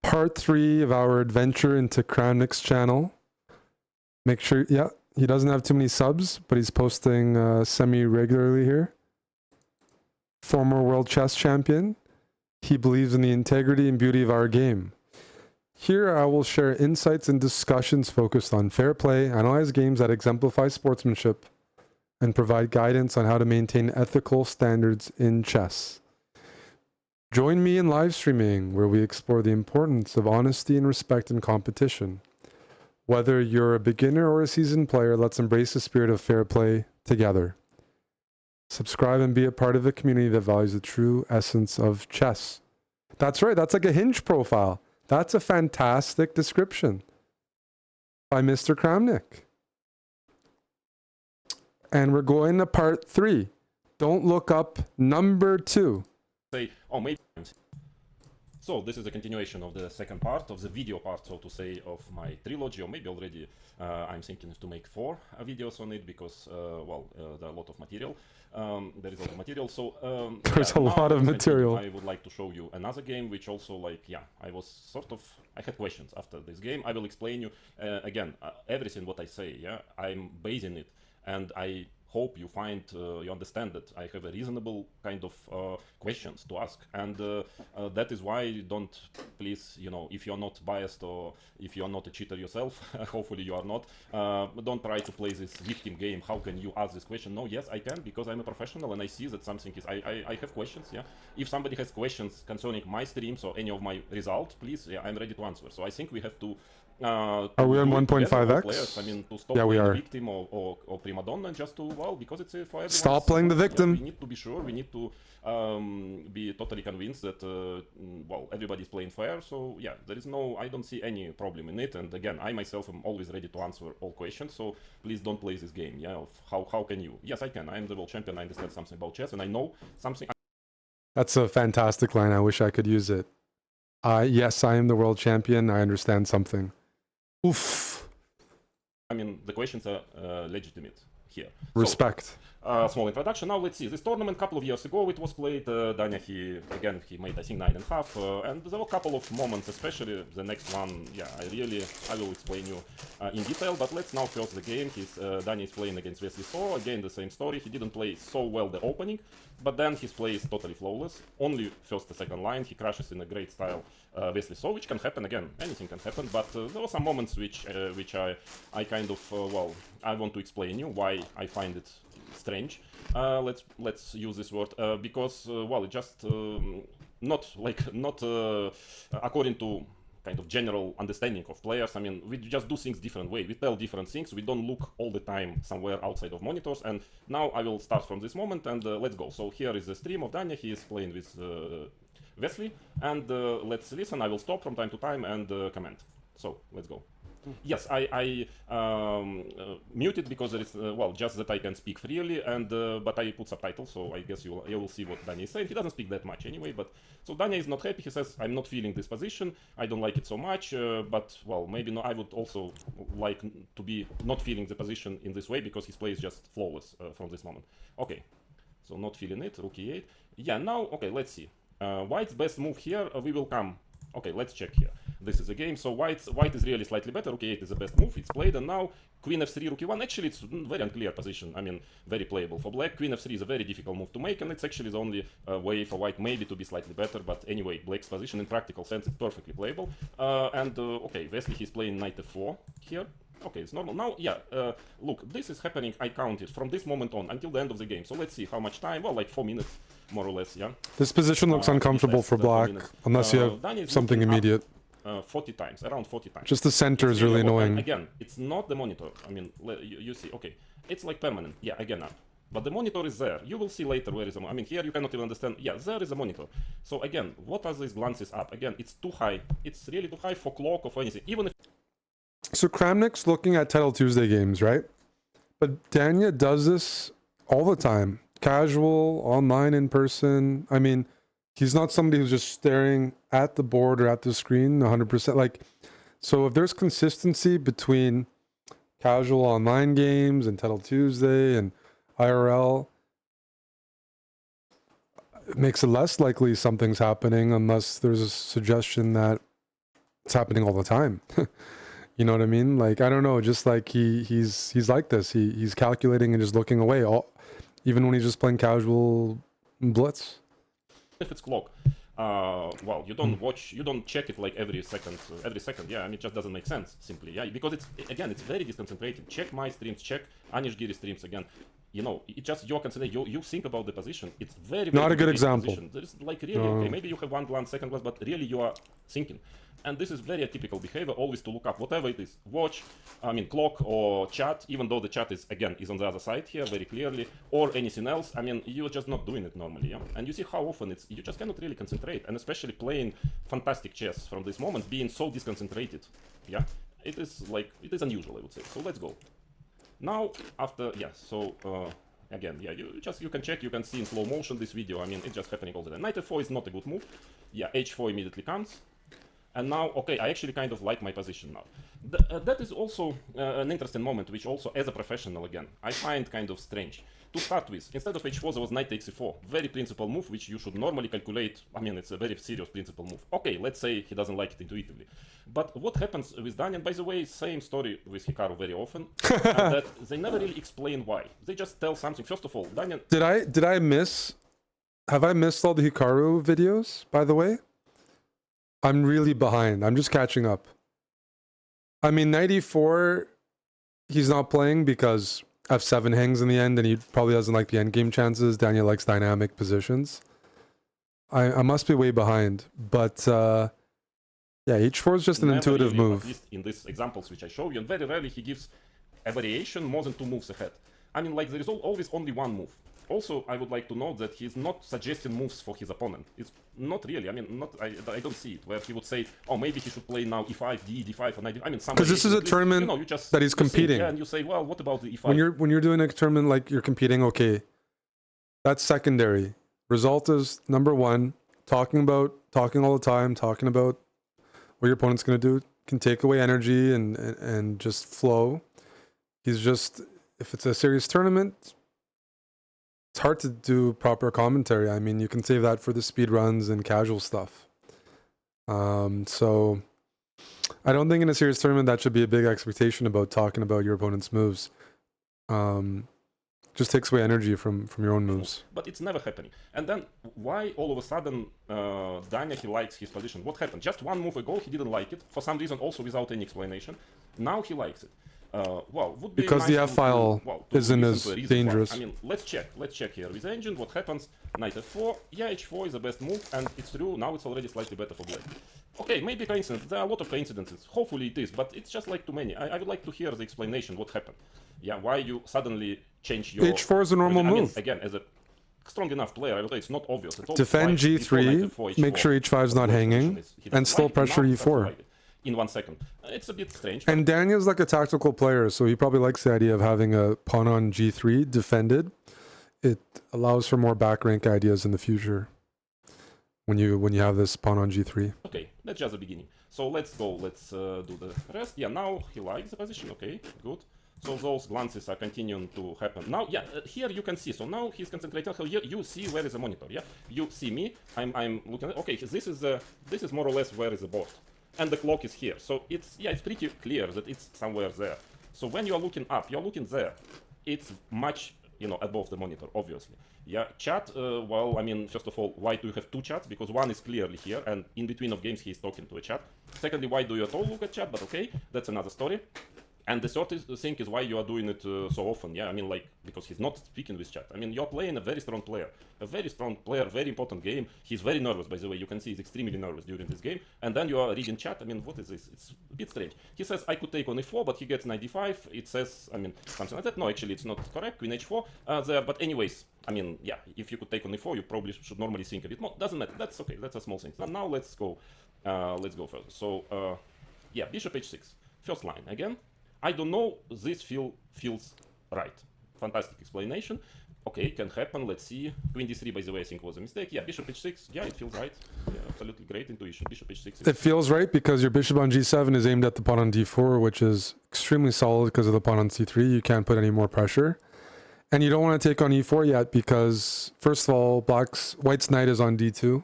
part 3 of our adventure into Kramnik's channel. Make sure, yeah, he doesn't have too many subs, but he's posting semi-regularly here. Former world chess champion. He believes in the integrity and beauty of our game. Here I will share insights and discussions focused on fair play, analyze games that exemplify sportsmanship, and provide guidance on how to maintain ethical standards in chess. Join me in live streaming, where we explore the importance of honesty and respect in competition. Whether you're a beginner or a seasoned player, let's embrace the spirit of fair play together. Subscribe and be a part of a community that values the true essence of chess. That's right, that's like a Hinge profile. That's a fantastic description by Mr. Kramnik. And we're going to part 3. Don't look up number 2. Say, oh, maybe. So this is a continuation of the second part, of the video part, so to say, of my trilogy, or maybe already I'm thinking to make 4 videos on it, because, well, there are a lot of material. There is a lot of material, so... There's a lot of material. I would like to show you another game, which also, like, yeah, I had questions after this game. I will explain you, again, everything what I say, yeah, I'm basing it, and I hope you find, you understand that I have a reasonable kind of questions to ask, and that is why you don't, please, you know, if you're not biased or if you're not a cheater yourself, hopefully you are not, don't try to play this victim game. How can you ask this question? No, yes, I can, because I'm a professional and I see that something is, I have questions, yeah. If somebody has questions concerning my streams or any of my results, please, yeah, I'm ready to answer. So I think we have to are we on 1.5x? I mean, to stop yeah, we playing are. the victim or prima donna, and just to, well, because it's for everyone. Stop playing the victim. Yeah, we need to be sure, we need to be totally convinced that, well, everybody's playing fair. So yeah, there is no, I don't see any problem in it. And again, I myself am always ready to answer all questions. So please don't play this game. Yeah, of how can you? Yes, I can. I am the world champion. I understand something about chess, and I know something. That's a fantastic line. I wish I could use it. Yes, I am the world champion. I understand something. Oof. I mean, the questions are legitimate here. Respect. So, small introduction. Now let's see. This tournament a couple of years ago it was played. Danya, he made I think 9.5, and there were a couple of moments, especially the next one. Yeah, I will explain you in detail. But let's now first the game. Danya is playing against Wesley So. Again, the same story. He didn't play so well the opening, but then his play is totally flawless. Only first and second line he crashes in a great style Wesley So, which can happen again. Anything can happen. But there were some moments which I kind of well, I want to explain you why I find it strange. Let's use this word because well, it just not according to kind of general understanding of players. I mean, we just do things different way. We tell different things. We don't look all the time somewhere outside of monitors. And now I will start from this moment, and let's go. So here is the stream of Danya. He is playing with Wesley, and let's listen. I will stop from time to time and comment. So let's go. Yes, I muted because there is well, just that I can speak freely, and but I put subtitles, so I guess you will see what Danya is saying. He doesn't speak that much anyway, but so Danya is not happy. He says, "I'm not feeling this position. I don't like it so much." But well, maybe no, I would also like to be not feeling the position in this way because his play is just flawless from this moment. Okay, so not feeling it. Rook e8. Yeah, now okay, let's see. White's best move here. We will come. Okay, let's check here. This is a game, so white is really slightly better. Rook e8 is the best move, it's played, and now Queen f3, Rook e1. Actually, it's a very unclear position. I mean, very playable for black. Queen f3 is a very difficult move to make, and it's actually the only way for white maybe to be slightly better. But anyway, black's position in practical sense is perfectly playable. Okay, Wesley, he's playing knight f4 here. Okay, it's normal. Now, yeah, look, this is happening, I counted, from this moment on until the end of the game. So let's see how much time, well, like 4 minutes, more or less, yeah. This position looks uncomfortable for black, unless you have something immediate. 40 times, around 40 times. Just the center is really annoying. Again, it's not the monitor. I mean, you see, okay, it's like permanent. Yeah, again up. But the monitor is there. You will see later where is the monitor. I mean, here you cannot even understand. Yeah, there is a monitor. So again, what are these glances up? Again, it's too high. It's really too high for clock or for anything. Even if... So Kramnik's looking at Title Tuesday games, right? But Danya does this all the time. Casual, online, in person. I mean, he's not somebody who's just staring at the board or at the screen 100%. Like, so if there's consistency between casual online games and Title Tuesday and IRL, it makes it less likely something's happening unless there's a suggestion that It's happening all the time. You know what I mean? Like, I don't know, just like he's like this. He's calculating and just looking away, even when he's just playing casual blitz. If it's clock, well, you don't check it like every second. Yeah, I mean, it just doesn't make sense simply. Yeah, because it's very disconcentrated. Check my streams, check Anish Giri streams again. You know, it just you're considering, you think about the position. It's very not a good example. Position. There is like really okay, maybe you have one glance, second glance, but really you are thinking. And this is very atypical behavior, always to look up whatever it is. Watch, I mean, clock or chat, even though the chat is on the other side here very clearly, or anything else. I mean, you're just not doing it normally, yeah? And you see how often you just cannot really concentrate, and especially playing fantastic chess from this moment, being so disconcentrated, yeah? It is unusual, I would say. So let's go. Now, after, yeah, so, again, yeah, you can check, you can see in slow motion this video. I mean, it's just happening all the time. Knight f4 is not a good move. Yeah, h4 immediately comes. And now, okay, I actually kind of like my position now. That is also an interesting moment, which also, as a professional, again, I find kind of strange. To start with, instead of h4, there was knight takes e4. Very principal move, which you should normally calculate. I mean, it's a very serious principal move. Okay, let's say he doesn't like it intuitively. But what happens with Danya, and by the way, same story with Hikaru very often, that they never really explain why. They just tell something. First of all, Danya... Have I missed all the Hikaru videos, by the way? I'm really behind. I'm just catching up. I mean, knight e4, he's not playing because f7 hangs in the end, and he probably doesn't like the endgame chances. Danya likes dynamic positions. I must be way behind, but yeah, h4 is just an intuitive move. At least in these examples which I show you, and very rarely he gives a variation more than 2 moves ahead. I mean, like, there is always only one move. Also, I would like to note that he's not suggesting moves for his opponent. It's not really. I mean, I don't see it where he would say, oh, maybe he should play now e5, d5, or knight. I mean, because this is a tournament that he's competing. Yeah, and you say, well, what about the e5? When you're doing a tournament like you're competing, okay, that's secondary. Result is number one. Talking all the time, talking about what your opponent's going to do can take away energy and just flow. He's just, if it's a serious tournament, it's hard to do proper commentary. I mean, you can save that for the speed runs and casual stuff. So I don't think in a serious tournament that should be a big expectation about talking about your opponent's moves. Just takes away energy from your own moves. But it's never happening. And then why all of a sudden Danya, he likes his position? What happened? Just one move ago he didn't like it. For some reason, also without any explanation. Now he likes it. Well, would be because nice the f-file isn't as dangerous. I mean, let's check here with the engine what happens. Knight f4, yeah, h4 is the best move, and it's true, now it's already slightly better for black. Okay, maybe coincidence, there are a lot of coincidences, hopefully it is, but it's just like too many. I would like to hear the explanation, what happened. Yeah, why you suddenly change your... h4 is a normal move. Again, as a strong enough player, I would say it's not obvious. It's defend g3, make sure h5 is not hanging, and still pressure e4. In 1 second. It's a bit strange. And Danya's like a tactical player, so he probably likes the idea of having a pawn on g3 defended. It allows for more back rank ideas in the future when you have this pawn on g3. Okay, that's just the beginning. So let's go, let's do the rest. Yeah, now he likes the position, okay, good. So those glances are continuing to happen. Now, yeah, here you can see. So now he's concentrating. Here you see where is the monitor. Yeah, you see me. I'm looking at. Okay, this is more or less where is the board. And the clock is here, so it's pretty clear that it's somewhere there. So when you are looking up, you're looking there. It's much, above the monitor, obviously. Yeah, chat, well, I mean, first of all, why do you have 2 chats? Because one is clearly here, and in between of games, he's talking to a chat. Secondly, why do you at all look at chat? But okay, that's another story. And the third thing is why you are doing it so often. Yeah, I mean, like, because he's not speaking with chat. I mean, you're playing a very strong player, very important game. He's very nervous, by the way. You can see he's extremely nervous during this game. And then you are reading chat. I mean, what is this? It's a bit strange. He says, I could take on e4, but he gets knight d5. It says, I mean, something like that. No, actually, it's not correct. Queen h4 there. But anyways, I mean, yeah, if you could take on e4, you probably should normally think a bit more. Doesn't matter. That's okay. That's a small thing. Now let's go further. So, yeah, bishop h6. First line again. I don't know, this feels right. Fantastic explanation. Okay, can happen, let's see. Queen d3, by the way, I think was a mistake. Yeah, bishop h6, yeah, it feels right. Yeah, absolutely great intuition. Bishop h6. It feels right because your bishop on g7 is aimed at the pawn on d4, which is extremely solid because of the pawn on c3. You can't put any more pressure. And you don't want to take on e4 yet because, first of all, white's knight is on d2,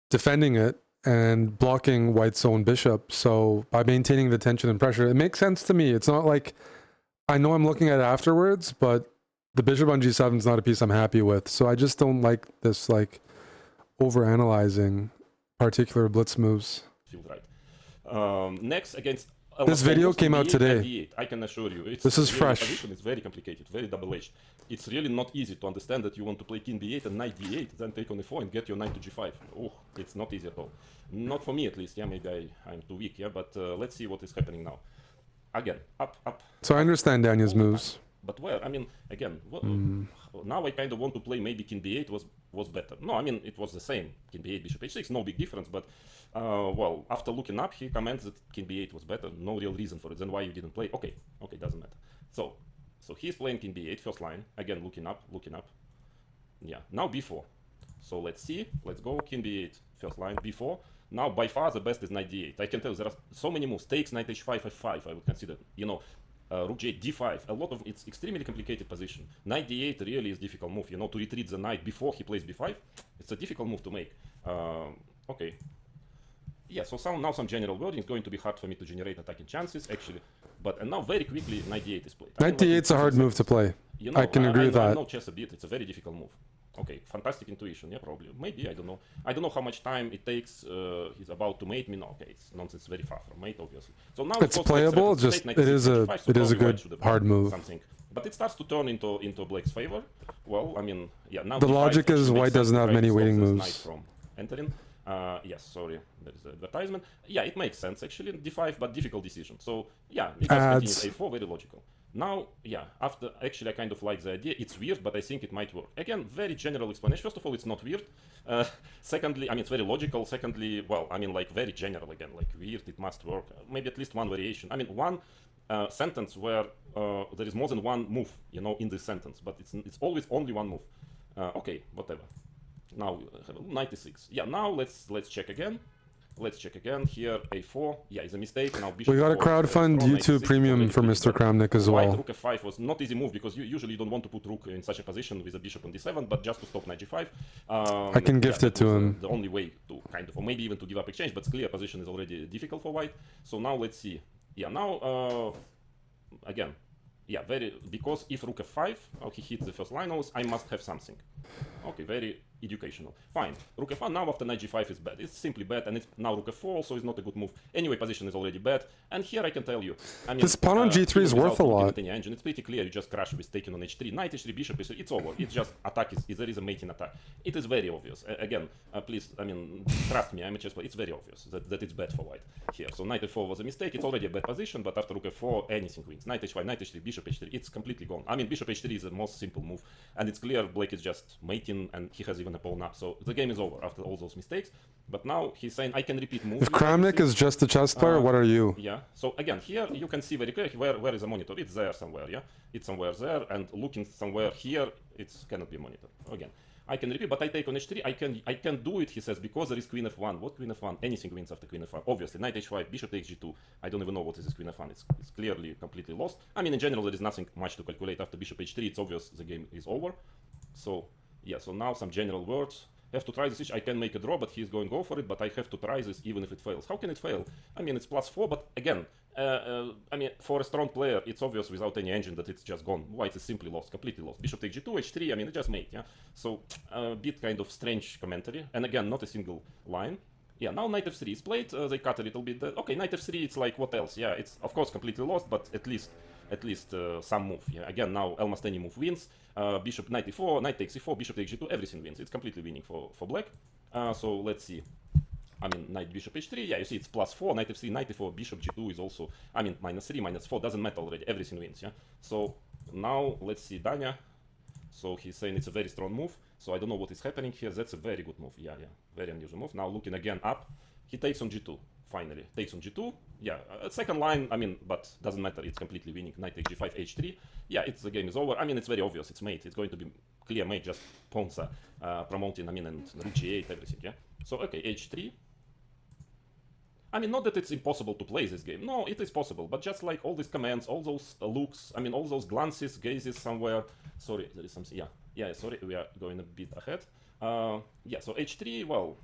defending it. and blocking white's own bishop. So by maintaining the tension and pressure, it makes sense to me. It's not like, I know I'm looking at it afterwards, but the bishop on g7 is not a piece I'm happy with. So I just don't like this like over-analyzing particular blitz moves. Feels right. Next, against this video came out today. D8, I can assure you. This is really, fresh. The position is very complicated, very double-edged. It's really not easy to understand that you want to play king b8 and knight d8, then take on e4 and get your knight to g5. Oh, it's not easy at all. Not for me at least. Yeah, maybe I'm too weak. Yeah, but let's see what is happening now. Again, up, up. So I understand Danya's moves. But where? I mean, again, now I kind of want to play maybe king b8 was better. No, I mean, it was the same. King b8, bishop h6, no big difference. But, well, after looking up, he comments that king b8 was better. No real reason for it. Then why you didn't play? Okay, doesn't matter. So he's playing king b8, first line. Again, looking up. Yeah, now b4. So let's see. Let's go. King b8, first line, b4. Now, by far, the best is knight d8. I can tell you, there are so many moves. Takes, knight h5, f5, I would consider. You know, rook g8, d5. A lot of it's extremely complicated position. Knight d8 really is difficult move. You know, to retreat the knight before he plays b5. It's a difficult move to make. Okay. Yeah, so now some general wording. It's going to be hard for me to generate attacking chances, actually. But now very quickly, knight d8 is played. Knight d8 is a hard move to play. You know, I can agree with that. I know chess a bit. It's a very difficult move. Okay, fantastic intuition. Yeah, probably. Maybe, I don't know. I don't know how much time it takes. He's about to mate me. No, okay, it's nonsense. Very far from mate, obviously. So now it's playable. Just it is a good hard move. Something, but it starts to turn into black's favor. Well, I mean, yeah. Now the logic is white doesn't have many waiting moves. From entering. Yes, sorry, there is advertisement. Yeah, it makes sense actually. D5, but difficult decision. So yeah, it does continue A4, very logical. Now, yeah, after, actually I kind of like the idea. It's weird, but I think it might work. Again, very general explanation. First of all, it's not weird. Secondly, I mean, it's very logical. Secondly, well, I mean, like very general again, like weird, it must work. Maybe at least one variation. I mean, one sentence where there is more than one move, you know, in this sentence, but it's always only one move. Okay, whatever. Now, knight e6. Yeah, now let's check again. Let's check again. Here, a4. Yeah, it's a mistake. Now bishop. We got a crowdfund YouTube premium for Mr. Kramnik as well. White rook f5 was not easy move because you usually don't want to put rook in such a position with a bishop on d7, but just to stop knight g5. I can gift it to him. The only way to kind of, or maybe even to give up exchange, but clear position is already difficult for white. So now let's see. Yeah, now again. Yeah, because if rook f5, he hits the first line, I must have something. Okay, very educational. Fine. Rook f1 now after knight g5 is bad. It's simply bad, and it's now rook f4 also is not a good move. Anyway, position is already bad. And here I can tell you, I mean, this pawn on g3 is worth a lot. Engine, it's pretty clear. You just crash with taking on h3, knight h3, bishop h3. It's over. It's just attack there is a mating attack. It is very obvious. Again, please, I mean, trust me, I'm a chess player. It's very obvious that it's bad for white here. So knight f4 was a mistake. It's already a bad position, but after rook f4, anything wins. Knight h5, knight h3, bishop h3. It's completely gone. I mean, bishop h3 is the most simple move, and it's clear black is just mating, and he has even a pawn up. So the game is over after all those mistakes. But now he's saying I can repeat moves. If Kramnik is just a chess player, what are you? Yeah. So again, here you can see very clearly where is the monitor. It's there somewhere. Yeah. It's somewhere there, and looking somewhere here, it cannot be a monitor. Again, I can repeat, but I take on h3. I can do it. He says because there is queen f1. What queen f1? Anything wins after queen f1. Obviously, knight h5, bishop takes g2. I don't even know what is this queen f1. It's clearly completely lost. I mean, in general, there is nothing much to calculate after bishop h3. It's obvious the game is over. So yeah. So now some general words. Have to try this. I can make a draw, but he's going to go for it. But I have to try this even if it fails. How can it fail? I mean, it's +4, but again, I mean, for a strong player, it's obvious without any engine that it's just gone. White is simply lost, completely lost. Bishop takes g2, h3. I mean, it just made, yeah. So a bit kind of strange commentary, and again, not a single line. Yeah, now knight f3 is played. They cut a little bit. Okay, knight f3. It's like what else? Yeah, it's of course completely lost, but at least some move. Yeah, again, now almost any move wins. Bishop knight e4, knight takes e4, bishop takes g2, everything wins. It's completely winning for black. So let's see. I mean, knight bishop h3. Yeah, you see it's +4, knight f3, knight e4, bishop g2 is also. I mean, -3, -4 doesn't matter already. Everything wins. Yeah. So now let's see Danya. So he's saying it's a very strong move. So I don't know what is happening here. That's a very good move. Yeah, very unusual move. Now looking again up, he takes on g2. Finally, takes on g2. Yeah, second line, I mean, but doesn't matter. It's completely winning. Knight takes g5, h3. Yeah, the game is over. I mean, it's very obvious. It's mate. It's going to be clear mate. Just pawns promoting, I mean, and rook g8, everything, yeah? So, okay, h3. I mean, not that it's impossible to play this game. No, it is possible. But just like all these commands, all those looks, I mean, all those glances, gazes somewhere. Sorry, there is something. Yeah, sorry, we are going a bit ahead. Yeah, so h3, well,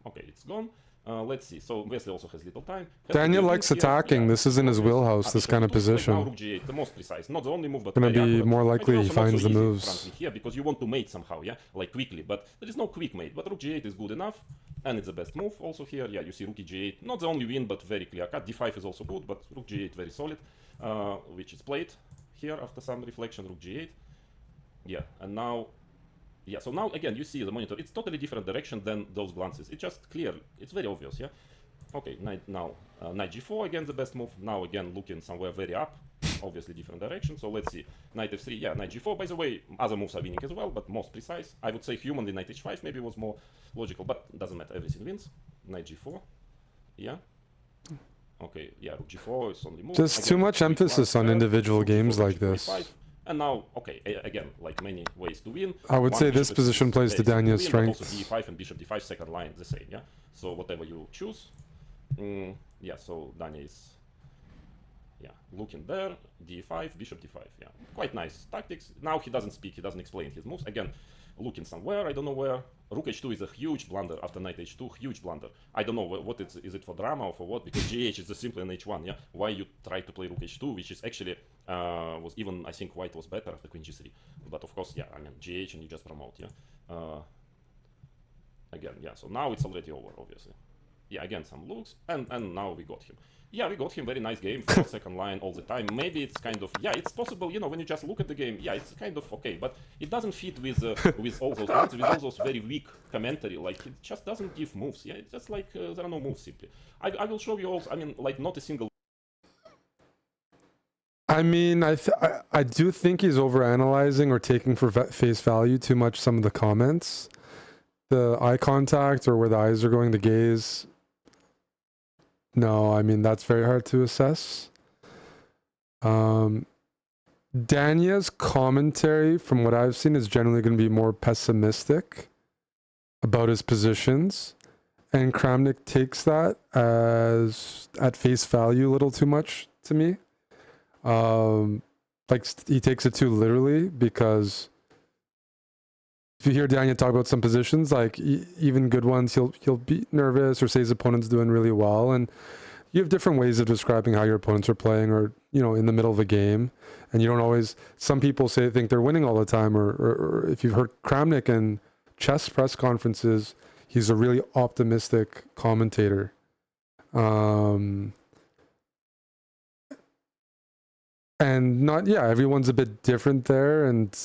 Okay, it's gone. Let's see. So Wesley also has little time. Danya likes attacking. Yeah, this is in his wheelhouse, this kind of position. Now rook g8, the most precise. Not the only move, but Gonna very be accurate. more likely And he also not finds so the easy, moves. frankly, here, because you want to mate somehow, yeah? Like quickly, but there is no quick mate. But rook g8 is good enough, and it's the best move also here. Yeah, you see rook g8, not the only win, but very clear cut. d5 is also good, but rook g8 very solid, which is played here after some reflection, rook g8. Yeah, and now... Yeah, so now again you see the monitor. It's totally different direction than those glances. It's just clear. It's very obvious, yeah? Okay, knight g4, again the best move. Now again looking somewhere very up, obviously different direction. So let's see, knight f3, yeah, knight g4. By the way, other moves are winning as well, but most precise. I would say humanly knight h5 maybe was more logical, but doesn't matter, everything wins. Knight g4, yeah. Okay, yeah, rook g4 is only move. Just too much emphasis on individual games like this. And now, okay, again, like many ways to win. I would say this position plays to Danya's strengths. Also d5 and bishop d5 second line the same, yeah. So whatever you choose, yeah. So Danya is, yeah, looking there, d5, bishop d5, yeah, quite nice tactics. Now he doesn't speak, he doesn't explain his moves. Again, looking somewhere, I don't know where. Rook h2 is a huge blunder after knight h2, huge blunder. I don't know what it's, is it for drama or for what? Because gh is simply an h1, yeah. Why you try to play rook h2, which is actually was even, I think white was better after queen g3. But of course, yeah, I mean gh and you just promote, yeah. Again, yeah. So now it's already over, obviously. Yeah, again some looks, and now we got him. Yeah, we got him, very nice game, for second line all the time. Maybe it's kind of, yeah, it's possible, you know, when you just look at the game, yeah, it's kind of okay, but it doesn't fit with with all those moves, with all those very weak commentary, like, it just doesn't give moves, yeah, it's just like, there are no moves, simply. I will show you also, I mean, like, not a single... I mean, I do think he's overanalyzing or taking for face value too much some of the comments. The eye contact or where the eyes are going, the gaze... No, I mean, that's very hard to assess. Danya's commentary, from what I've seen, is generally going to be more pessimistic about his positions. And Kramnik takes that as at face value a little too much to me. Like, he takes it too literally, because if you hear Danya talk about some positions, like even good ones, he'll be nervous or say his opponent's doing really well, and you have different ways of describing how your opponents are playing, or, you know, in the middle of a game, and you don't always. Some people think they're winning all the time, or if you've heard Kramnik in chess press conferences, he's a really optimistic commentator. And everyone's a bit different there, and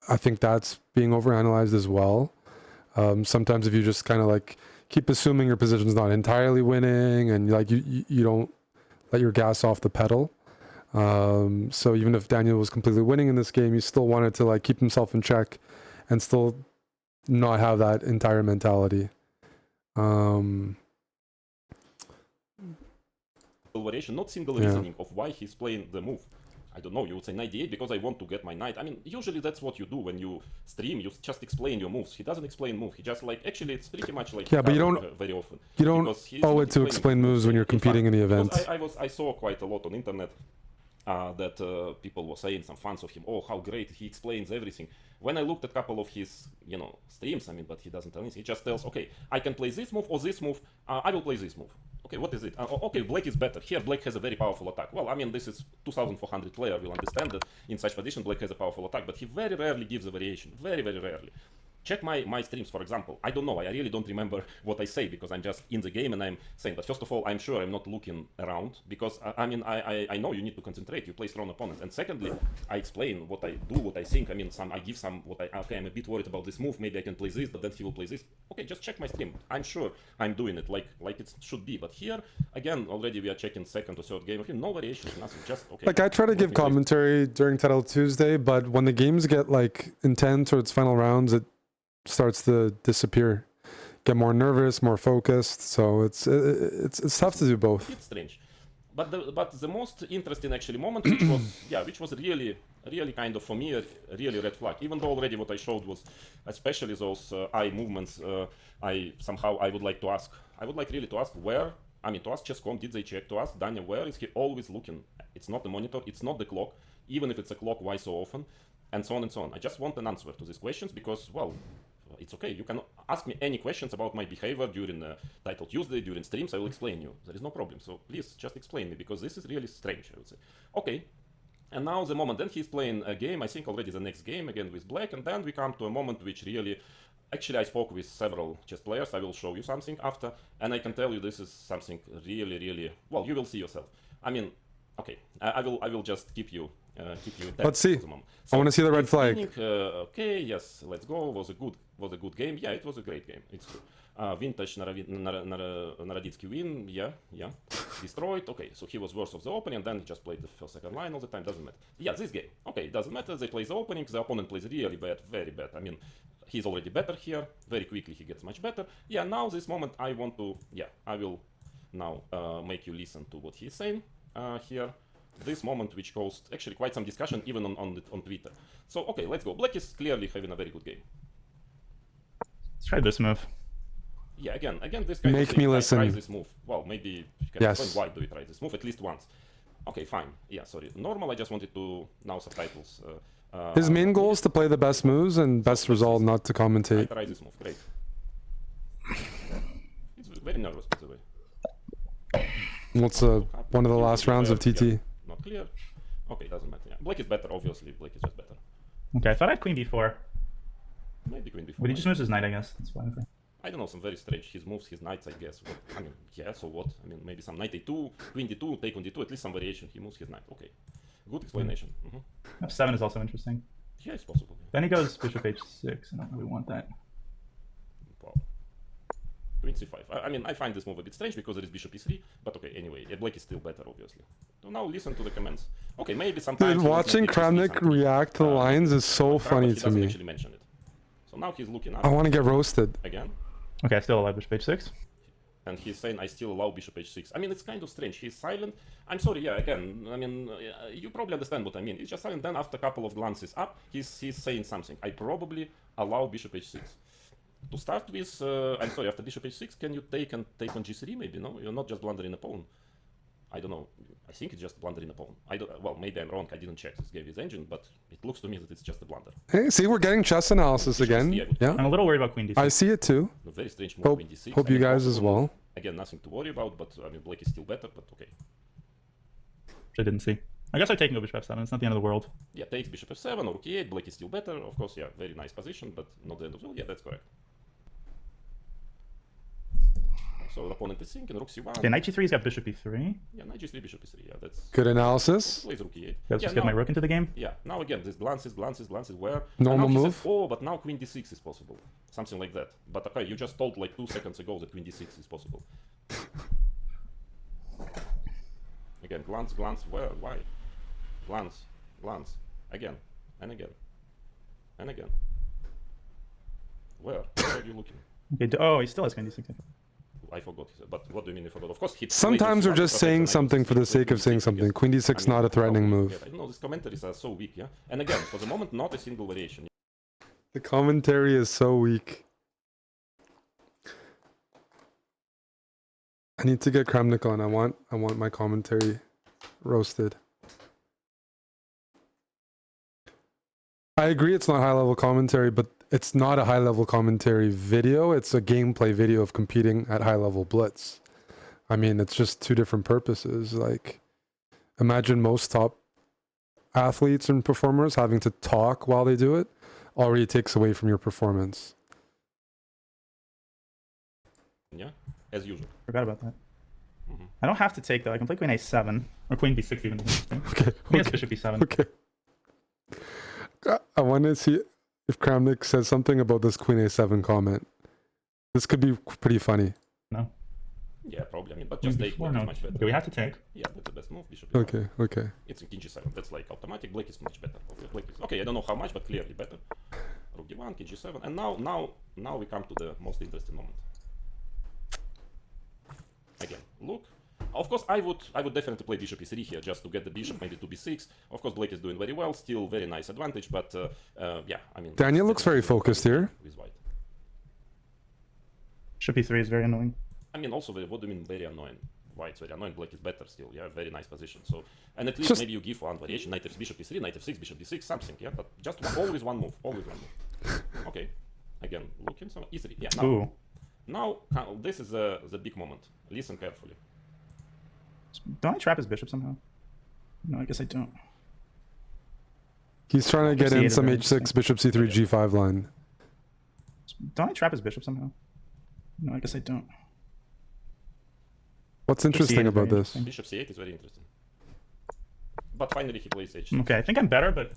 I think that's being overanalyzed as well. Sometimes if you just kind of like keep assuming your position's not entirely winning, and like you don't let your gas off the pedal. So even if Daniel was completely winning in this game, he still wanted to like keep himself in check and still not have that entire mentality. Variation, not single reasoning of why he's playing the move. I don't know, you would say knight d8 because I want to get my knight. I mean, usually that's what you do when you stream, you just explain your moves. He doesn't explain move, he just like, actually it's pretty much like... Yeah, but you don't, very often. You don't owe it to explain moves when you're competing in the event. I saw quite a lot on internet that people were saying, some fans of him, oh, how great, he explains everything. When I looked at a couple of his, you know, streams, I mean, but he doesn't tell anything. He just tells, okay, I can play this move or this move, I will play this move. Okay, what is it? Okay, black is better. Here, black has a very powerful attack. Well, I mean, this is 2400 player will understand that in such position, black has a powerful attack, but he very rarely gives a variation. Very, very rarely. Check my streams, for example. I don't know, I really don't remember what I say because I'm just in the game and I'm saying, but first of all, I'm sure I'm not looking around because, I mean, I know you need to concentrate, you play strong opponents. And secondly, I explain what I do, what I think. I mean, I give some, okay, I'm a bit worried about this move, maybe I can play this, but then he will play this. Okay, just check my stream. I'm sure I'm doing it like it should be. But here, again, already we are checking second or third game. Okay, no variations, nothing, just, okay. Like, I try to give commentary during Title Tuesday, but when the games get, like, intense or its final rounds, it starts to disappear, get more nervous, more focused. So it's tough to do both. It's strange, but the most interesting actually moment, which was really kind of for me a really red flag. Even though already what I showed was, especially those eye movements, I would like really to ask where. I mean, to ask Chess.com, did they check? To ask Danya, where is he always looking? It's not the monitor, it's not the clock. Even if it's a clock, why so often? And so on and so on. I just want an answer to these questions because, well, it's okay. You can ask me any questions about my behavior during Title Tuesday, during streams, I will explain you. There is no problem. So please just explain me, because this is really strange, I would say. Okay. And now the moment, then he's playing a game, I think already the next game, again with black, and then we come to a moment which really, actually I spoke with several chess players, I will show you something after, and I can tell you this is something really, really, well, you will see yourself. I mean, okay, I will just keep you Let's see. I want to see the red flag. Okay, yes, let's go. Was a good game. Yeah, it was a great game. It's true. Vintage Naroditsky win. Yeah. Destroyed. Okay, so he was worse of the opening, and then he just played the first, second line all the time. Doesn't matter. Yeah, this game. Okay, it doesn't matter. They play the opening. The opponent plays really bad, very bad. I mean, he's already better here. Very quickly he gets much better. Yeah, now this moment I want to. Yeah, I will now make you listen to what he's saying here. This moment which caused actually quite some discussion even on Twitter. So okay, let's go. Black is clearly having a very good game. Let's try this move. Yeah, again, this kind Make of thing, me listen. I try this move. Well, maybe you can Yes. explain why do you try this move at least once. Okay, fine. Yeah, sorry. Normal, I just wanted to now subtitles. His main goal is to play the best moves and best result, not to I commentate. try this move. Great. It's very nervous, by the way. What's one of the last rounds of TT? Yeah, not clear. Okay, doesn't matter. Yeah. Black is better, obviously. Black is just better. Okay, I thought I had queen b4. Maybe queen before. But he just moves his knight, I guess. That's fine. Okay. I don't know, some very strange. His moves, his knights, I guess. What, I mean, yeah, so what? I mean, maybe some knight a2, queen d2, take on d2, at least some variation. He moves his knight. Okay. Good explanation. f7 is also interesting. Yeah, it's possible. Then he goes bishop h6. I don't really want that. Wow. Queen c5. I mean, I find this move a bit strange because there is bishop e3, but okay, anyway, black is still better, obviously. So now listen to the comments. Okay, maybe sometimes... Dude, watching Kramnik react to the lines is so funny to me. Actually mention it. So now he's looking up I want to get roasted. again, Okay, I still allow bishop h6. and he's saying, I still allow bishop h6. I mean, it's kind of strange. He's silent. I'm sorry, yeah, again, I mean, you probably understand what I mean. He's just silent, then after a couple of glances up, he's saying something. I probably allow bishop h6. To start with, I'm sorry, after bishop h6, can you take on g3 maybe, no? You're not just blundering a pawn. I don't know. I think it's just blundering a pawn. Well, maybe I'm wrong. I didn't check this Gavi's engine, but it looks to me that it's just a blunder. Hey, see, we're getting chess analysis again. Yeah, I'm a little worried about queen d6. I see it too. A very strange move, Hope, queen d6. hope I you mean, guys as possible move. well. Again, nothing to worry about, but I mean, black is still better, but okay. Which I didn't see. I guess I'm taking over bishop f7. It's not the end of the world. Yeah, takes bishop f7 or rook e8, black is still better. Of course, yeah, very nice position, but not the end of the world. Yeah, that's correct. So the opponent is thinking, rook c1. Okay, knight g3's got bishop e3. Yeah, knight g3, bishop e3. Yeah, that's... Good analysis. Plays rook e8. Let's just get my rook into the game. Yeah, now again, this glances where... Normal and now he move. said, oh, but now queen d6 is possible. Something like that. But okay, you just told like 2 seconds ago that queen d6 is possible. Again, glance, where, why? Glance, again, and again, and again. Where are you looking? Okay, oh, he still has queen d6. I forgot, but what do you mean you forgot? Of course, he Sometimes we're just saying something for the sake of saying something. Queen d6 not a threatening move. I don't know, these commentaries are so weak, yeah? And again, for the moment, not a single variation. The commentary is so weak. I need to get Kramnik on. I want my commentary roasted. I agree it's not high level commentary, but it's not a high level commentary video. It's a gameplay video of competing at high level blitz. I mean, it's just two different purposes. Like, imagine most top athletes and performers having to talk while they do it already takes away from your performance. Yeah, as usual. Forgot about that. I don't have to take though. I can play queen a7 or queen b6 even. Okay. Queen has bishop e7. Okay. I want to see if Kramnik says something about this queen a7 comment. This could be pretty funny. No. Yeah, probably. I mean, but just take black no. is much better. Okay, we have to take. Yeah, that's the best move. Bishop. E1. Okay. It's in king g7. That's like automatic. Black is much better. Okay, I don't know how much, but clearly better. Rook d1, king g7, and now we come to the most interesting moment. Again, look. Of course, I would definitely play bishop e3 here just to get the bishop maybe to b6. Of course, black is doing very well, still very nice advantage, but yeah, I mean... Danya looks very focused here. With white. Bishop e3 is very annoying. I mean, also, what do you mean very annoying? White's very annoying, black is better still, yeah, very nice position. So, and at least Just... maybe you give one variation, knight f bishop e3, knight f6, bishop d6, something, yeah, but just always one move, always one move. Okay. again, looking some e3. Yeah, Ooh. now this is the big moment. Listen carefully. Don't I trap his bishop somehow? No, I guess I don't. He's trying to get C8 in is some very h6, interesting. bishop c3, g5 line. Don't I trap his bishop somehow? No, I guess I don't. What's C8 interesting is very about this? interesting. Bishop c8 is very interesting. But finally he plays h6. Okay, I think I'm better, but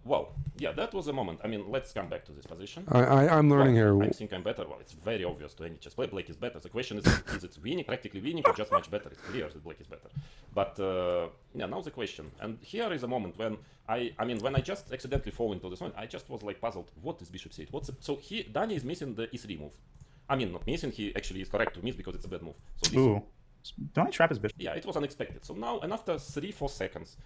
Well, yeah, that was a moment. I mean, let's come back to this position. I'm learning Well, here. I think I'm better. Well, it's very obvious to any chess player. Black is better. The question is it winning, practically winning, or just much better? It's clear that Black is better. But yeah, now the question. And here is a moment when when I just accidentally fall into this one, I just was like puzzled. What is bishop c8? So Danya is missing the e3 move. I mean, not missing. He actually is correct to miss because it's a bad move. So this, ooh. Don't I trap his bishop? yeah, it was unexpected. So now, and after 3-4 seconds,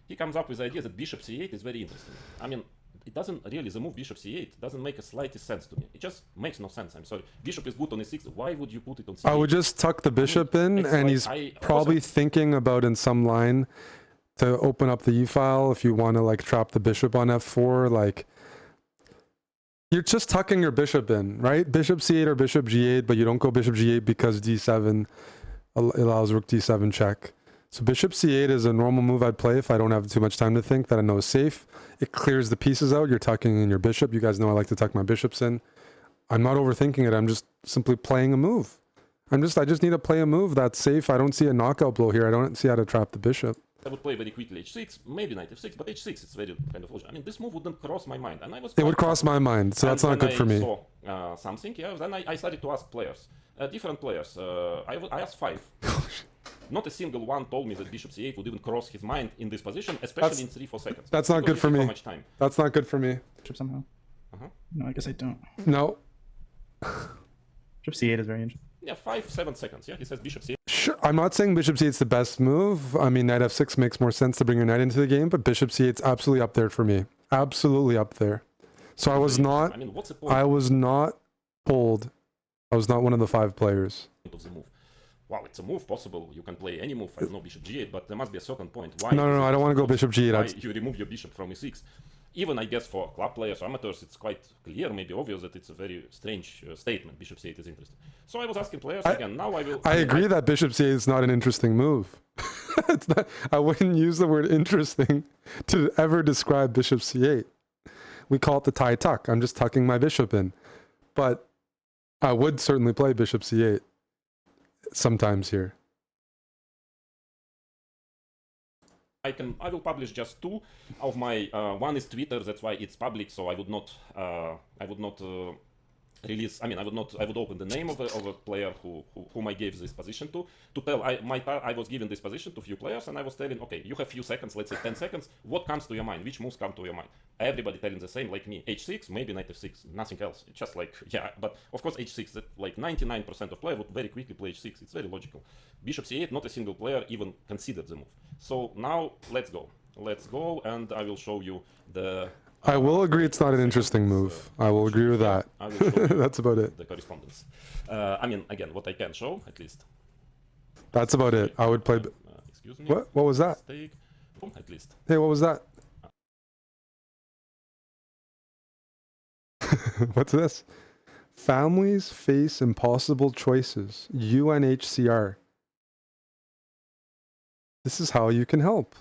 he comes up with the idea that bishop c8 is very interesting. I mean, it doesn't really, the move bishop c8 doesn't make a slightest sense to me. It just makes no sense. I'm sorry. Bishop is good on e6. Why would you put it on c8? I would just tuck the bishop in, it's and like he's probably thinking about in some line to open up the e-file if you want to like trap the bishop on f4. Like, you're just tucking your bishop in, right? Bishop c8 or bishop g8, but you don't go bishop g8 because d7 allows rook d7 check. So bishop c8 is a normal move I'd play if I don't have too much time to think, that I know is safe. It clears the pieces out. You're tucking in your bishop. You guys know I like to tuck my bishops in. I'm not overthinking it. I'm just simply playing a move. I just need to play a move that's safe. I don't see a knockout blow here. I don't see how to trap the bishop. I would play very quickly h6, maybe knight f6, but h6 it's very kind of logical. I mean, this move wouldn't cross my mind, and I was. It would cross my mind, so that's not good for me. I saw something, yeah. Then I started to ask players, different players. I asked 5. Not a single one told me that bishop c8 would even cross his mind in this position, especially in 3-4 seconds. That's not good for me. Much time. That's not good for me. Bishop somehow? No, I guess I don't. No. Bishop c8 is very interesting. Yeah, 5-7 seconds. Yeah, he says bishop c8. Sure, I'm not saying bishop c8 is the best move. I mean, knight f6 makes more sense to bring your knight into the game, but bishop c8 is absolutely up there for me. Absolutely up there. So I was not. I mean, what's the point I was not pulled. I was not one of the 5 players. of the move? Wow, it's a move possible. You can play any move. I don't know bishop g8, but there must be a certain point. Why? No, I don't want to go bishop g8. Why you remove your bishop from e6? Even I guess for club players or amateurs, it's quite clear, maybe obvious that it's a very strange statement. Bishop c8 is interesting. So I was asking players again. Now I will. I agree that bishop c8 is not an interesting move. It's not, I wouldn't use the word interesting to ever describe bishop c8. We call it the tie tuck. I'm just tucking my bishop in. But I would certainly play bishop c8 sometimes here. I will publish just 2 of my one is Twitter, that's why it's public, so I would not release. I mean, I would open the name of a player whom I gave this position to tell. I was giving this position to few players, and I was telling, okay, you have few seconds, let's say 10 seconds. What comes to your mind? Which moves come to your mind? Everybody telling the same, like me. H6, maybe knight f6, nothing else. It's just like, yeah, but of course h6. That like 99% of players would very quickly play h6. It's very logical. Bishop c8, not a single player even considered the move. So now let's go. Let's go, and I will show you the. I will agree it's not an interesting move. I will agree with that. I will show you That's about it. the correspondence. I mean, again, what I can show, at least. That's about it. I would play. Excuse me. What was that? Mistake. Oh, at least. Hey, what was that? What's this? Families face impossible choices. UNHCR. This is how you can help.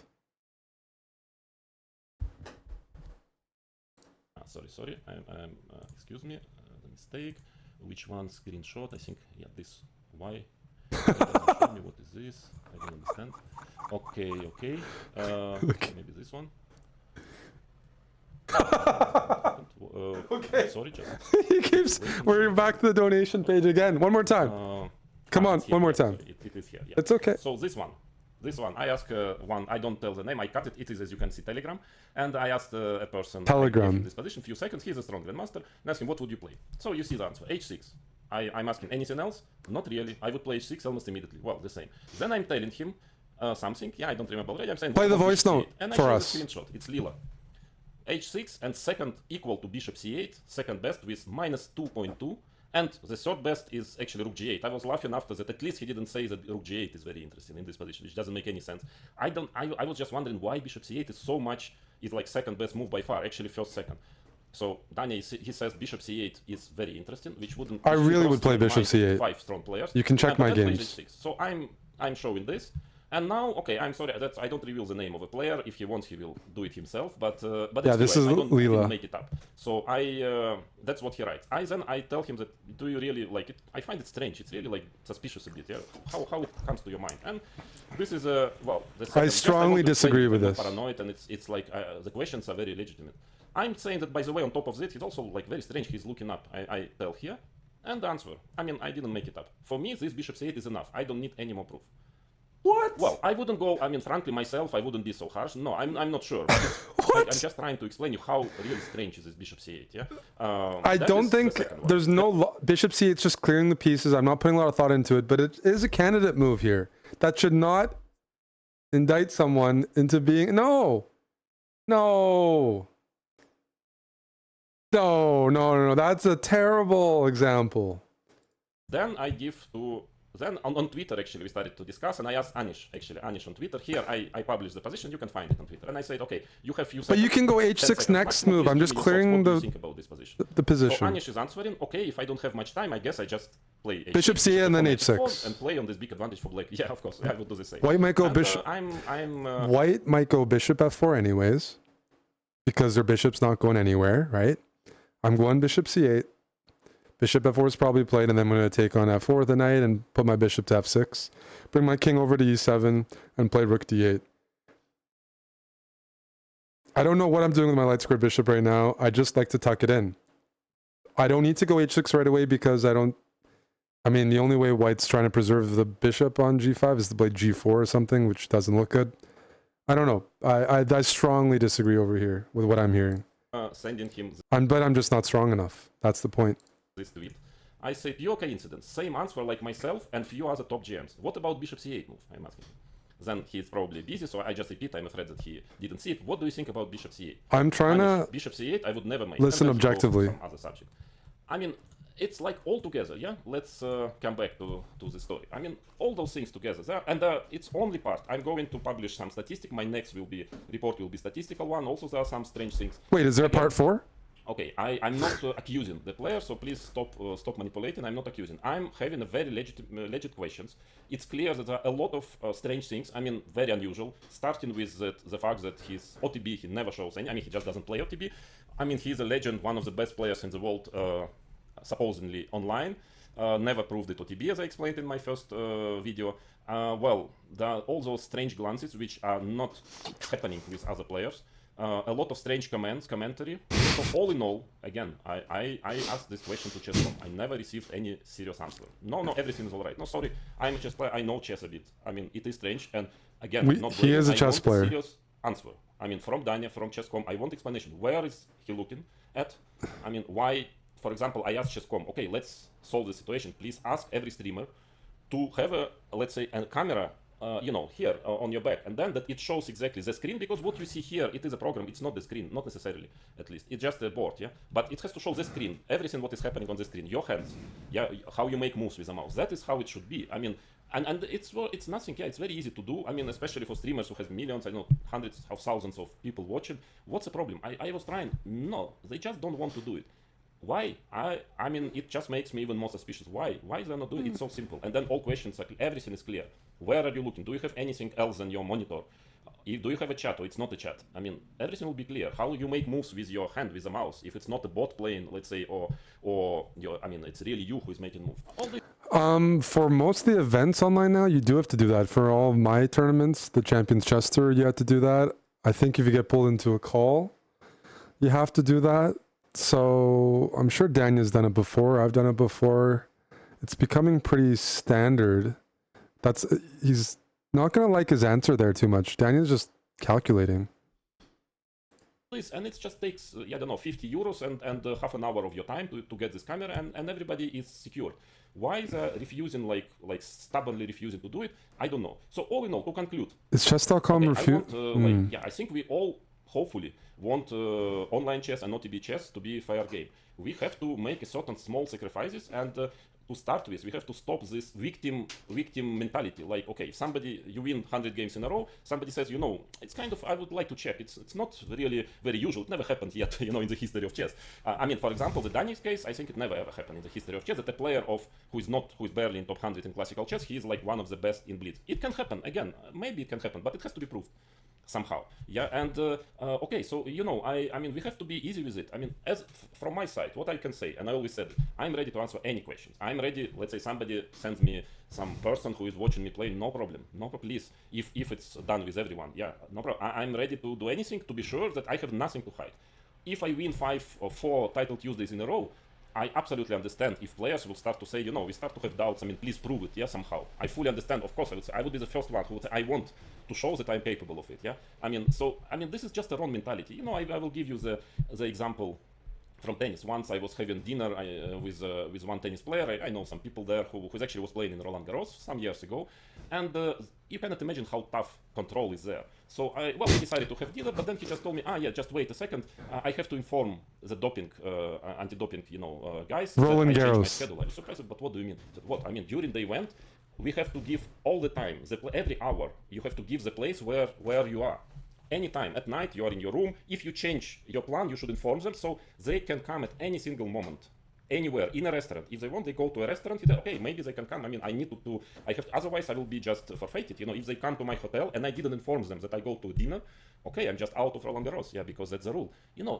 Sorry. Excuse me. The mistake. Which one? Screenshot. I think. Yeah, this. Why? Show me what is this? I don't understand. Okay. Maybe this one. Okay. Sorry, just. He keeps. We're back to the donation page again. One more time. Come on, Here, one more yeah, time. sorry, it is here. Yeah. It's okay. So this one, I ask one. I don't tell the name. I cut it. It is, as you can see, Telegram. And I asked a person. Telegram. In this position, few seconds. He's a strong grandmaster. And ask him, what would you play? So you see the answer. H6. I'm asking anything else? Not really. I would play H6 almost immediately. Well, the same. Then I'm telling him something. Yeah, I don't remember already. I'm saying Play the voice bishop note C8. And I for show us. the screenshot. It's Lila. H6 and second equal to bishop c8, second best with minus 2.2, and the third best is actually rook g8. I was laughing after that. At least he didn't say that rook g8 is very interesting in this position, which doesn't make any sense. I was just wondering why bishop c8 is like second best move by far, actually first, second. So Danya, he says bishop c8 is very interesting, which wouldn't. I really because would play bishop might c8. 5 strong players. You can check but my then plays games. h6. So I'm showing this, and now okay, I'm sorry that I don't reveal the name of a player. If he wants, he will do it himself. But Yeah, it's this true. is I didn't Leela. make it up. So that's what he writes. I tell him that, do you really like it? I find it strange. It's really like suspicious a bit. Yeah, how it comes to your mind? And this is well. The second, I strongly disagree with this. Paranoid, and it's like the questions are very legitimate. I'm saying that, by the way, on top of that, he's also like very strange. He's looking up. I tell here, and the answer. I mean, I didn't make it up. For me, this bishop c8 is enough. I don't need any more proof. What? Well, I wouldn't go. I mean, frankly, myself, I wouldn't be so harsh. No, I'm not sure. What? I'm just trying to explain you how really strange is this bishop c8. Yeah. I don't think there's no bishop c8. It's just clearing the pieces. I'm not putting a lot of thought into it, but it is a candidate move here. That should not indict someone into being no. That's a terrible example. Then I give to. Then on Twitter, actually, we started to discuss, and I asked Anish on Twitter. Here, I published the position. You can find it on Twitter. And I said, okay, you have few seconds. But you can go 10 h6 seconds next maximum. move. Please I'm give just me your thoughts. clearing What do you think about this position? the position. So Anish is answering, okay, if I don't have much time, I guess I just play h6, Bishop c8 and then h6. and play on this big advantage for black. Yeah, of course, I will do the same. White might go And, bishop. White might go bishop f4 anyways, because their bishop's not going anywhere, right? I'm going bishop c8. Bishop f4 is probably played, and then I'm going to take on f4 with the knight and put my bishop to f6. Bring my king over to e7 and play rook d8. I don't know what I'm doing with my light squared bishop right now. I just like to tuck it in. I don't need to go h6 right away because I mean, the only way white's trying to preserve the bishop on g5 is to play g4 or something, which doesn't look good. I don't know. I strongly disagree over here with what I'm hearing. Sending him But I'm just not strong enough. That's the point. this tweet. I say pure coincidence. Same answer like myself and few other top GMs. What about bishop c8 move? I'm asking him. Then he's probably busy, so I just repeat. I'm afraid that he didn't see it. What do you think about bishop c8? I'm trying to bishop c8. I would never make. listen And let's go objectively. to some other subject. I mean, it's like all together. Yeah. Let's come back to the story. I mean, all those things together there, and it's only part. I'm going to publish some statistic. My next report will be statistical one. Also, there are some strange things. Wait, is there a part 4? Okay, I'm not accusing the player, so please stop manipulating. I'm not accusing. I'm having a very legit questions. It's clear that there are a lot of strange things. I mean, very unusual. Starting with the fact that his OTB, he never shows any. I mean, he just doesn't play OTB. I mean, he's a legend, one of the best players in the world, supposedly online. Never proved it OTB, as I explained in my first video. Well, there are all those strange glances which are not happening with other players. A lot of strange commentary. So all in all, again, I asked this question to chess.com. I never received any serious answer. No, everything is all right. No, sorry, I'm a chess player. I know chess a bit. I mean, it is strange. And again, he is a chess player. Serious answer. I mean, from Danya, from chess.com, I want explanation. Where is he looking at? I mean, why? For example, I asked chess.com, okay, let's solve the situation. Please ask every streamer to have let's say, a camera here on your back, and then that it shows exactly the screen, because what you see here, it is a program, it's not the screen, not necessarily, at least, it's just a board, yeah, but it has to show the screen, everything what is happening on the screen, your hands, yeah, how you make moves with the mouse, that is how it should be. I mean, and it's nothing, yeah, it's very easy to do. I mean, especially for streamers who have millions, I know, hundreds of thousands of people watching. What's the problem? I was trying, no, they just don't want to do it. Why? I mean, it just makes me even more suspicious. Why they not doing it? It's so simple. And then all questions, everything is clear. Where are you looking? Do you have anything else than your monitor? Do you have a chat or it's not a chat? I mean, everything will be clear. How you make moves with your hand, with the mouse, if it's not a bot playing, let's say, or your, I mean, it's really you who is making moves. For most of the events online now, you do have to do that. For all of my tournaments, the Champions Chess Tour, you have to do that. I think if you get pulled into a call, you have to do that. So I'm sure Danya's done it before. I've done it before. It's becoming pretty standard. He's not going to like his answer there too much. Danya's just calculating. And it just takes, I don't know, 50 euros and half an hour of your time to get this camera, and everybody is secure. Why they're refusing, like stubbornly refusing to do it, I don't know. So all in all, to conclude. Is chess.com I think we all hopefully want online chess and OTB chess to be a fair game. We have to make a certain small sacrifices and to start with, we have to stop this victim mentality. Like, okay, if somebody, you win 100 games in a row, somebody says, it's kind of, I would like to check. It's not really very usual. It never happened yet, in the history of chess. I mean, for example, the Danya's case, I think it never ever happened in the history of chess that a player who is barely in top 100 in classical chess, he is like one of the best in blitz. It can happen, again, maybe it can happen, but it has to be proved somehow. Yeah, and okay, so I mean we have to be easy with it. I mean, from my side, what I can say, and I always said, I'm ready to answer any questions. I'm ready. Let's say somebody sends me some person who is watching me play, no problem, please. If it's done with everyone, yeah, no problem. I'm ready to do anything to be sure that I have nothing to hide. If I win 5 or 4 title Tuesdays in a row, I absolutely understand if players will start to say, we start to have doubts. I mean, please prove it, yeah, somehow. I fully understand. Of course, I would be the first one who would say, I want to show that I'm capable of it, yeah. I mean, this is just a wrong mentality. I will give you the example from tennis. Once I was having dinner with one tennis player. I know some people there who actually was playing in Roland Garros some years ago, and you cannot imagine how tough control is there. So we decided to have dinner, but then he just told me, just wait a second, I have to inform the doping, anti-doping, guys. Roland that I changed my Garros. schedule. I was surprised, but what do you mean? I said, what? I mean, during the event, we have to give all the time, every hour, you have to give the place where you are. Anytime at night you are in your room. If you change your plan, you should inform them so they can come at any single moment, anywhere in a restaurant. If they want, they go to a restaurant. Okay, maybe they can come. I mean, I need to. I have. Otherwise, I will be just forfeited. If they come to my hotel and I didn't inform them that I go to dinner, okay, I'm just out of Roland Garros. Yeah, because that's the rule.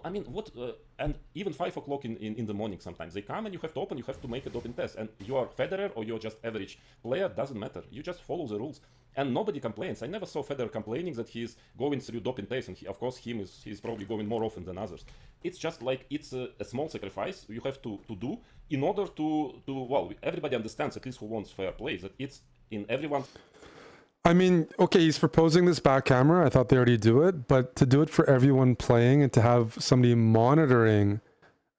I mean, what? And even 5 o'clock in the morning, sometimes they come and you have to open. You have to make a doping test. And you are Federer or you're just average player. Doesn't matter. You just follow the rules. And nobody complains. I never saw Federer complaining that he's going through doping tests, and of course he's probably going more often than others. It's just like it's a small sacrifice you have to do in order to everybody understands, at least who wants fair play, that it's in everyone's. I mean, okay, he's proposing this back camera. I thought they already do it, but to do it for everyone playing and to have somebody monitoring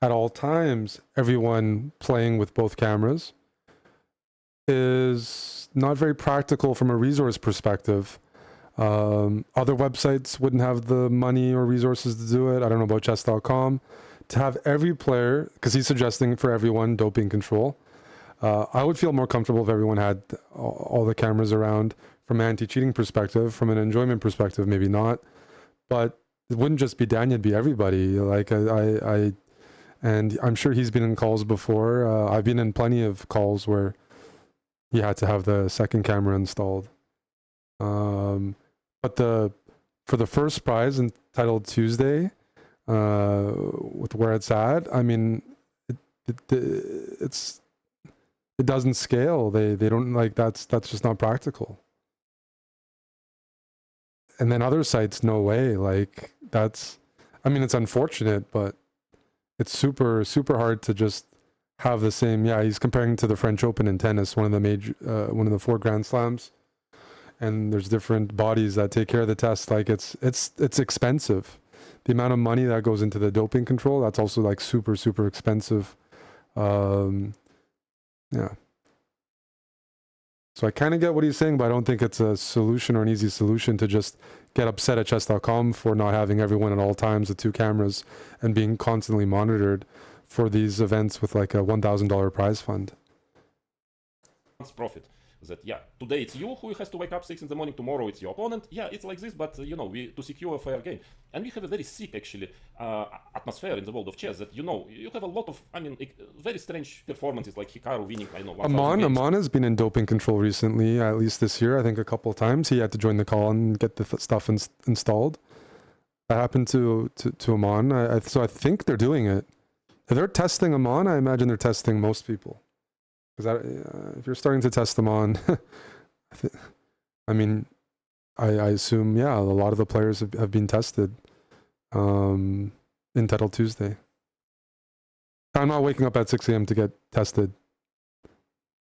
at all times, everyone playing with both cameras, is not very practical from a resource perspective. Other websites wouldn't have the money or resources to do it. I don't know about chess.com. To have every player, because he's suggesting for everyone doping control. I would feel more comfortable if everyone had all the cameras around from an anti-cheating perspective. From an enjoyment perspective, maybe not. But it wouldn't just be Danya, it'd be everybody. Like and I'm sure he's been in calls before. I've been in plenty of calls where you had to have the second camera installed. But for the first prize entitled Tuesday, with where it's at, I mean, it doesn't scale. They don't, like, that's just not practical. And then other sites, no way. Like, I mean, it's unfortunate, but it's super, super hard to just have the same. Yeah, he's comparing to the French Open in tennis, one of the 4 Grand Slams, and there's different bodies that take care of the test. Like it's expensive. The amount of money that goes into the doping control, that's also like super, super expensive. Yeah. So I kind of get what he's saying, but I don't think it's a solution or an easy solution to just get upset at chess.com for not having everyone at all times with 2 cameras and being constantly monitored for these events with like a $1,000 prize fund. Profit. That today it's you who has to wake up 6 in the morning, tomorrow it's your opponent. Yeah, it's like this, but we to secure a fair game. And we have a very sick actually atmosphere in the world of chess that you have a lot of, I mean, very strange performances like Hikaru winning, I know, 1,000 games. Amon has been in doping control recently, at least this year, I think a couple of times. He had to join the call and get the stuff installed. That happened to Amon. So I think they're doing it. If they're testing Amon, I imagine they're testing most people. Because if you're starting to test them on, I mean, I assume, a lot of the players have been tested in Title Tuesday. I'm not waking up at 6 a.m. to get tested.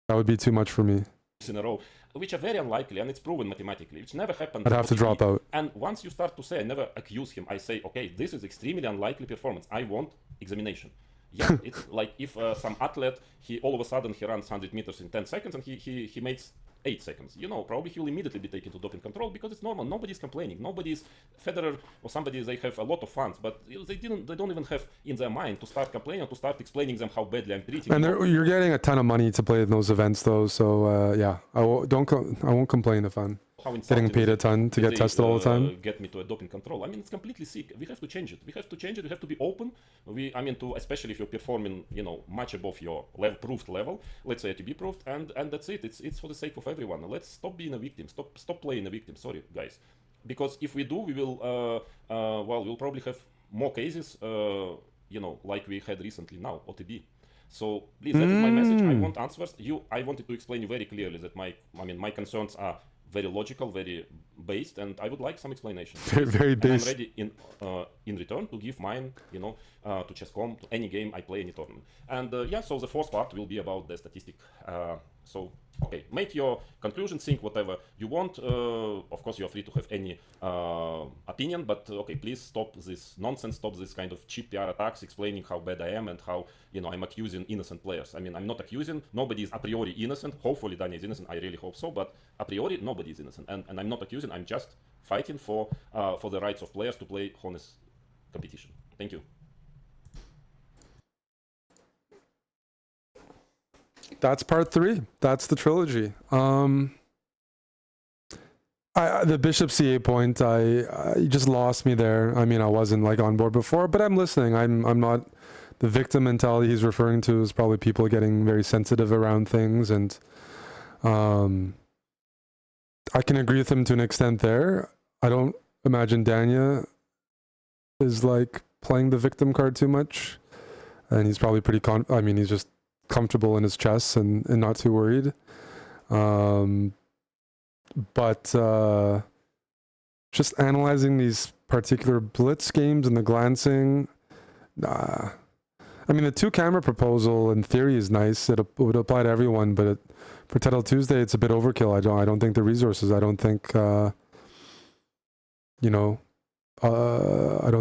That would be too much for me. In a row, which are very unlikely, and it's proven mathematically, which never happened. I'd have to drop out. And once you start to say, I never accuse him, I say, okay, this is extremely unlikely performance. I want examination. Yeah, it's like if some athlete, all of a sudden he runs 100 meters in 10 seconds and he makes 8 seconds. You know, probably he will immediately be taken to doping control because it's normal. Nobody's complaining. Nobody's Federer or somebody. They have a lot of fans, but they don't even have in their mind to start complaining, to start explaining them how badly I'm treating. And you're getting a ton of money to play in those events, though. So yeah, I won't complain if I'm getting paid a ton to get tested all the time. Get me to a doping control. I mean, it's completely sick. We have to change it. We have to change it. We have to be open. Especially if you're performing, you know, much above your proved level. Let's say to be proved, and that's it. It's for the sake of everyone. Let's stop being a victim. Stop playing a victim. Sorry, guys. Because if we do, we will we'll probably have more cases. You know, like we had recently now, OTB. So please, that is my message. I want answers. I wanted to explain you very clearly that my concerns are very logical, very based, and I would like some explanation. Very based. And I'm ready in return to give mine, you know, to chess.com, to any game I play, any tournament. And yeah, so the fourth part will be about the statistic. So okay, make your conclusion, think whatever you want. Of course, you're free to have any opinion, but okay, please stop this nonsense, stop this kind of cheap PR attacks, explaining how bad I am and how, you know, I'm accusing innocent players. I mean, I'm not accusing, nobody is a priori innocent. Hopefully Danya is innocent, I really hope so, but a priori nobody is innocent. And I'm not accusing, I'm just fighting for the rights of players to play honest competition. Thank you. That's part 3. That's the trilogy. The bishop c8 point, you just lost me there. I mean, I wasn't like on board before, but I'm listening. I'm not. The victim mentality he's referring to is probably people getting very sensitive around things, and I can agree with him to an extent there. I don't imagine Danya is like playing the victim card too much, and he's probably pretty he's just comfortable in his chess and not too worried. But just analyzing these particular blitz games and the glancing, I mean, the 2-camera proposal in theory is nice. It would apply to everyone, but for Title Tuesday, it's a bit overkill. I don't think the resources. I don't think I don't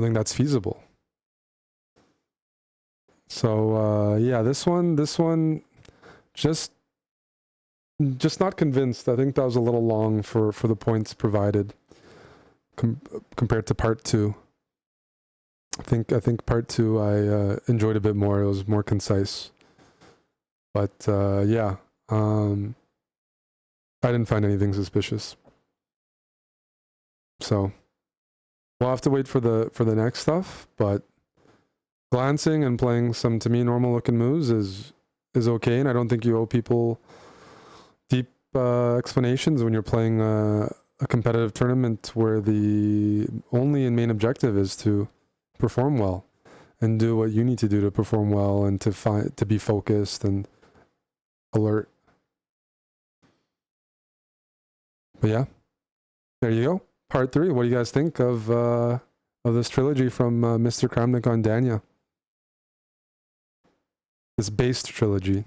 think that's feasible. So yeah, this one, just not convinced. I think that was a little long for the points provided compared to part 2. I think part 2 I enjoyed a bit more. It was more concise. But yeah, I didn't find anything suspicious. So we'll have to wait for the next stuff, but glancing and playing some, to me, normal looking moves is okay, and I don't think you owe people deep explanations when you're playing a competitive tournament where the only and main objective is to perform well and do what you need to do to perform well and to be focused and alert. But yeah, there you go. Part 3. What do you guys think of this trilogy from Mr. Kramnik on Danya? This based trilogy.